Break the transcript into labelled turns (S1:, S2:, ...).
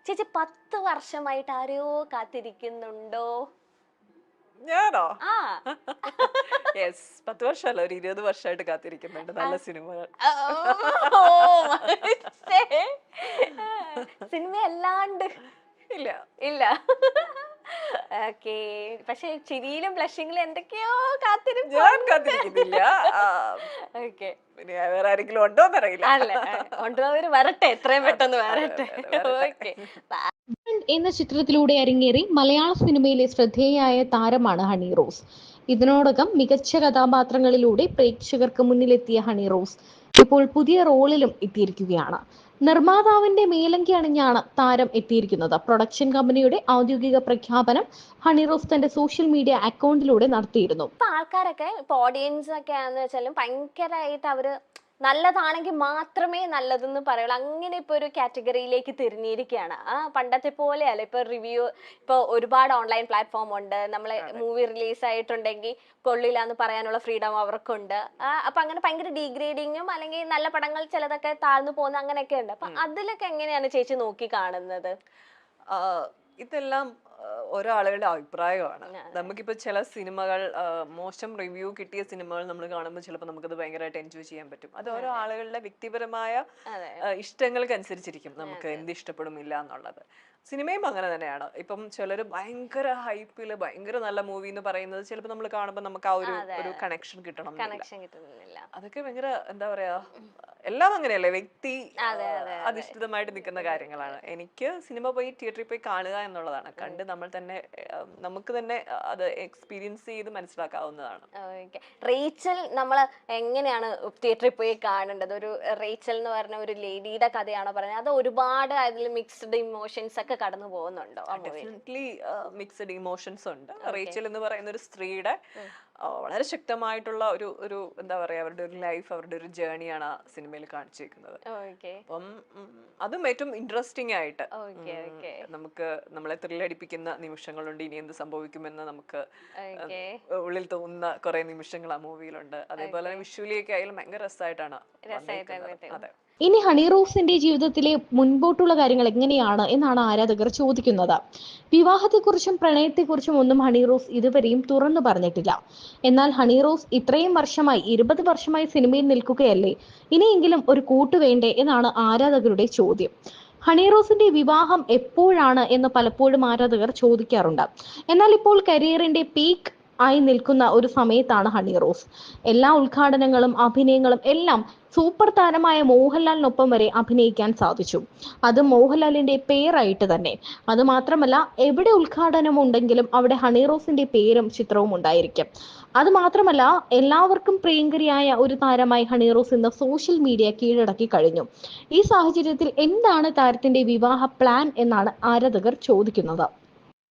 S1: ചേച്ചി 10 വർഷമായിട്ട് ആരെയോ കാത്തിരിക്കുന്നുണ്ടോ?
S2: ഞാനോ?
S1: ആ.
S2: യെസ്, 10 വർഷമല്ല, ഒരു 20 വർഷമായിട്ട് കാത്തിരിക്കുന്നുണ്ട് നല്ല സിനിമകൾ.
S1: ഓ, മനസ്സേ. സിനിമ അല്ലാണ്ട്
S2: ഇല്ല.
S1: ഇല്ല. ഓക്കേ. പക്ഷെ ചിരിയിലും ബ്ലഷിങ്ങിലും എന്തൊക്കെയോ കാത്തിരിപ്പ്.
S2: ഞാൻ കാത്തിരിക്കുന്നില്ല.
S1: ഓക്കെ.
S2: പിന്നെ വേറെ ആരെങ്കിലും ഉണ്ടോന്നറിയില്ല.
S1: അല്ല, കൊണ്ടുപോയവര് വരട്ടെ, എത്രയും പെട്ടെന്ന് വരട്ടെ. ഓക്കെ.
S3: എന്ന ചിത്രത്തിലൂടെ അരങ്ങേറി മലയാള സിനിമയിലെ ശ്രദ്ധേയയായ താരമാണ് ഹണി റോസ്. ഇതിനോടകം മികച്ച കഥാപാത്രങ്ങളിലൂടെ പ്രേക്ഷകർക്ക് മുന്നിലെത്തിയ ഹണി റോസ് ഇപ്പോൾ പുതിയ റോളിലും എത്തിയിരിക്കുകയാണ്. നിർമ്മാതാവിന്റെ മേലങ്കി അണിഞ്ഞാണ് താരം എത്തിയിരിക്കുന്നത്. പ്രൊഡക്ഷൻ കമ്പനിയുടെ ഔദ്യോഗിക പ്രഖ്യാപനം ഹണി റോസ് തന്റെ സോഷ്യൽ മീഡിയ അക്കൗണ്ടിലൂടെ നടത്തിയിരുന്നു.
S1: ഇപ്പൊ ആൾക്കാരൊക്കെ, ഇപ്പൊ ഓഡിയൻസ് ഒക്കെ ആണെന്ന് വെച്ചാലും ഭയങ്കരമായിട്ട് അവര് നല്ലതാണെങ്കിൽ മാത്രമേ നല്ലതെന്ന് പറയുള്ളൂ. അങ്ങനെ ഇപ്പൊ ഒരു കാറ്റഗറിയിലേക്ക് തിരിഞ്ഞിരിക്കുകയാണ്. പണ്ടത്തെ പോലെയല്ല. ഇപ്പൊ റിവ്യൂ, ഇപ്പൊ ഒരുപാട് ഓൺലൈൻ പ്ലാറ്റ്ഫോം ഉണ്ട്. നമ്മളെ മൂവി റിലീസ് ആയിട്ടുണ്ടെങ്കിൽ കൊള്ളില്ല എന്ന് പറയാനുള്ള ഫ്രീഡം അവർക്കുണ്ട്. അപ്പൊ അങ്ങനെ ഭയങ്കര ഡീഗ്രേഡിങ്ങും അല്ലെങ്കിൽ നല്ല പടങ്ങൾ ചിലതൊക്കെ താഴ്ന്നു പോകുന്ന അങ്ങനെയൊക്കെ ഉണ്ട്. അപ്പൊ അതിലൊക്കെ എങ്ങനെയാണ് ചേച്ചി നോക്കി കാണുന്നത്?
S2: ഇതെല്ലാം ഓരോ ആളുകളുടെ അഭിപ്രായമാണ്. നമുക്കിപ്പോ ചില സിനിമകൾ, മോശം റിവ്യൂ കിട്ടിയ സിനിമകൾ നമ്മൾ കാണുമ്പോൾ ചിലപ്പോൾ നമുക്കത് ഭയങ്കരമായിട്ട് എൻജോയ് ചെയ്യാൻ പറ്റും. അത് ഓരോ ആളുകളുടെ വ്യക്തിപരമായ ഇഷ്ടങ്ങൾക്ക് അനുസരിച്ചിരിക്കും നമുക്ക് എന്ത് ഇഷ്ടപ്പെടുമില്ല എന്നുള്ളത്. സിനിമയും അങ്ങനെ തന്നെയാണ്. ഇപ്പം ചിലർ ഭയങ്കര ഹൈപ്പില് ഭയങ്കര നല്ല മൂവി എന്ന് പറയുന്നത് ചിലപ്പോൾ നമ്മൾ കാണുമ്പോൾ നമുക്ക് ആ ഒരു കണക്ഷൻ കിട്ടണമെന്നില്ല. അതൊക്കെ ഭയങ്കര എന്താ പറയാ, എല്ലാം അങ്ങനെയല്ലേ, വ്യക്തി അധിഷ്ഠിതമായിട്ട് നിൽക്കുന്ന കാര്യങ്ങളാണ്. എനിക്ക് സിനിമ പോയി തിയേറ്ററിൽ പോയി കാണുക എന്നുള്ളതാണ്. കണ്ട് നമുക്ക് തന്നെ അത് എക്സ്പീരിയൻസ് ചെയ്ത് മനസ്സിലാക്കാവുന്നതാണ്.
S1: റേച്ചൽ നമ്മൾ എങ്ങനെയാണ് തിയേറ്ററിൽ പോയി കാണേണ്ടത്? ഒരു റേച്ചൽ എന്ന് പറഞ്ഞ ഒരു ലേഡിയുടെ കഥയാണോ പറയുന്നത്? അത് ഒരുപാട് അതിൽ മിക്സ്ഡ് ഇമോഷൻസ് ഒക്കെ കടന്നു പോകുന്നുണ്ടോ?
S2: ഡെഫിനറ്റ്ലി മിക്സ്ഡ് ഇമോഷൻസ് ഉണ്ട്. റേച്ചൽ എന്ന് പറയുന്ന ഒരു സ്ത്രീയുടെ വളരെ ശക്തമായിട്ടുള്ള ഒരു എന്താ പറയാ, അവരുടെ ഒരു ലൈഫ്, അവരുടെ ഒരു ജേണിയാണ് ആ സിനിമയിൽ കാണിച്ചിരിക്കുന്നത്. അപ്പം അതും ഏറ്റവും ഇൻട്രസ്റ്റിംഗ് ആയിട്ട് നമുക്ക് നമ്മളെ ത്രില്ലടിപ്പിക്കുന്ന നിമിഷങ്ങളുണ്ട്. ഇനി എന്ത് സംഭവിക്കുമെന്ന് നമുക്ക് ഉള്ളിൽ തോന്നുന്ന കുറെ നിമിഷങ്ങൾ ആ മൂവിയിലുണ്ട്. അതേപോലെ തന്നെ വിഷ്വലിയൊക്കെ ആയാലും ഭയങ്കര രസമായിട്ടാണ്. അതെ.
S3: ഇനി ഹണി റോസിന്റെ ജീവിതത്തിലെ മുൻപോട്ടുള്ള കാര്യങ്ങൾ എങ്ങനെയാണ് എന്നാണ് ആരാധകർ ചോദിക്കുന്നത്. വിവാഹത്തെക്കുറിച്ചും പ്രണയത്തെക്കുറിച്ചും ഒന്നും ഹണി റോസ് ഇതുവരെയും തുറന്നു പറഞ്ഞിട്ടില്ല. എന്നാൽ ഹണി റോസ് ഇത്രയും വർഷമായി, 20 വർഷമായി സിനിമയിൽ നിൽക്കുകയല്ലേ, ഇനിയെങ്കിലും ഒരു കൂട്ടു വേണ്ടേ എന്നാണ് ആരാധകരുടെ ചോദ്യം. ഹണി റോസിന്റെ വിവാഹം എപ്പോഴാണ് എന്ന് പലപ്പോഴും ആരാധകർ ചോദിക്കാറുണ്ട്. എന്നാൽ ഇപ്പോൾ കരിയറിന്റെ പീക്ക് ആയി നിൽക്കുന്ന ഒരു സമയത്താണ് ഹണി റോസ്. എല്ലാ ഉദ്ഘാടനങ്ങളും അഭിനയങ്ങളും എല്ലാം സൂപ്പർ താരമായ മോഹൻലാലിനൊപ്പം വരെ അഭിനയിക്കാൻ സാധിച്ചു. അത് മോഹൻലാലിന്റെ പേരായിട്ട് തന്നെ. അത് മാത്രമല്ല, എവിടെ ഉദ്ഘാടനം ഉണ്ടെങ്കിലും അവിടെ ഹണി റോസിന്റെ പേരും ചിത്രവും ഉണ്ടായിരിക്കും. അത് മാത്രമല്ല, എല്ലാവർക്കും പ്രിയങ്കരിയായ ഒരു താരമായി ഹണി റോസ് ഇന്ന് സോഷ്യൽ മീഡിയ കീഴടക്കി കഴിഞ്ഞു. ഈ സാഹചര്യത്തിൽ എന്താണ് താരത്തിന്റെ വിവാഹ പ്ലാൻ എന്നാണ് ആരാധകർ ചോദിക്കുന്നത്.